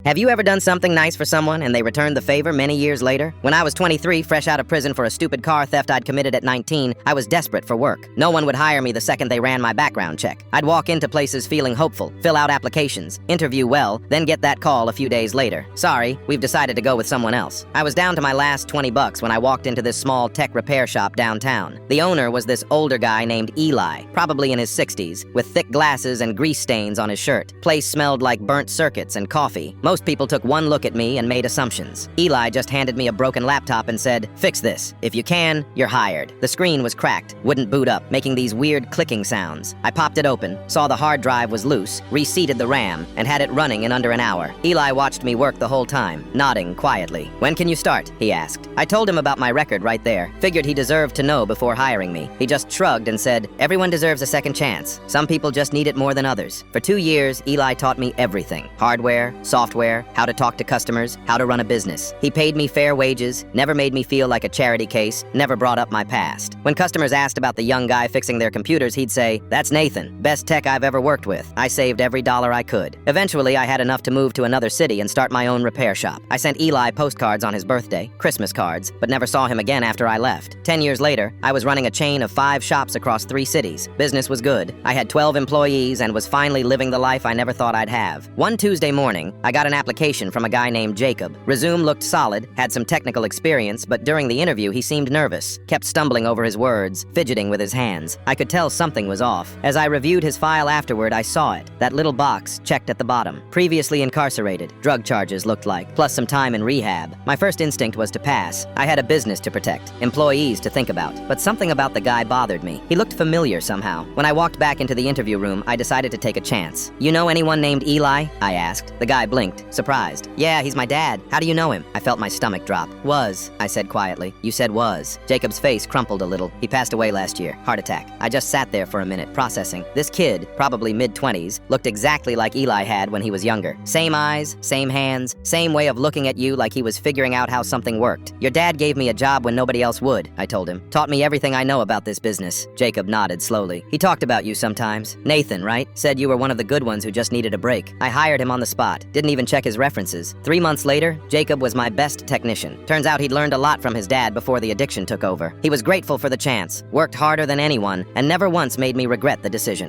Have you ever done something nice for someone and they returned the favor many years later? When I was 23, fresh out of prison for a stupid car theft I'd committed at 19, I was desperate for work. No one would hire me the second they ran my background check. I'd walk into places feeling hopeful, fill out applications, interview well, then get that call a few days later. Sorry, we've decided to go with someone else. I was down to my last $20 when I walked into this small tech repair shop downtown. The owner was this older guy named Eli, probably in his 60s, with thick glasses and grease stains on his shirt. Place smelled like burnt circuits and coffee. Most people took one look at me and made assumptions. Eli just handed me a broken laptop and said, "Fix this. If you can, you're hired." The screen was cracked, wouldn't boot up, making these weird clicking sounds. I popped it open, saw the hard drive was loose, reseated the RAM, and had it running in under an hour. Eli watched me work the whole time, nodding quietly. "When can you start?" he asked. I told him about my record right there. Figured he deserved to know before hiring me. He just shrugged and said, "Everyone deserves a second chance. Some people just need it more than others." For 2 years, Eli taught me everything. Hardware, software, how to talk to customers, how to run a business. He paid me fair wages, never made me feel like a charity case, never brought up my past. When customers asked about the young guy fixing their computers, he'd say, "That's Nathan, best tech I've ever worked with." I saved every dollar I could. Eventually, I had enough to move to another city and start my own repair shop. I sent Eli postcards on his birthday, Christmas cards, but never saw him again after I left. 10 years later, I was running a chain of 5 shops across 3 cities. Business was good. I had 12 employees and was finally living the life I never thought I'd have. One Tuesday morning, I got an application from a guy named Jacob. Resume looked solid, had some technical experience, but during the interview he seemed nervous, kept stumbling over his words, fidgeting with his hands. I could tell something was off. As I reviewed his file afterward, I saw it. That little box checked at the bottom. Previously incarcerated, drug charges looked like, plus some time in rehab. My first instinct was to pass. I had a business to protect, employees to think about, but something about the guy bothered me. He looked familiar somehow. When I walked back into the interview room, I decided to take a chance. "You know anyone named Eli?" I asked. The guy blinked, surprised. "Yeah, he's my dad. How do you know him?" I felt my stomach drop. "Was," I said quietly. "You said was." Jacob's face crumpled a little. He passed away last year. Heart attack. I just sat there for a minute, processing. This kid, probably mid-20s, looked exactly like Eli had when he was younger. Same eyes, same hands, same way of looking at you like he was figuring out how something worked. "Your dad gave me a job when nobody else would," I told him. "Taught me everything I know about this business." Jacob nodded slowly. "He talked about you sometimes. Nathan, right? Said you were one of the good ones who just needed a break. I hired him on the spot. Didn't even check his references. 3 months later, Jacob was my best technician. Turns out he'd learned a lot from his dad before the addiction took over. He was grateful for the chance, worked harder than anyone, and never once made me regret the decision."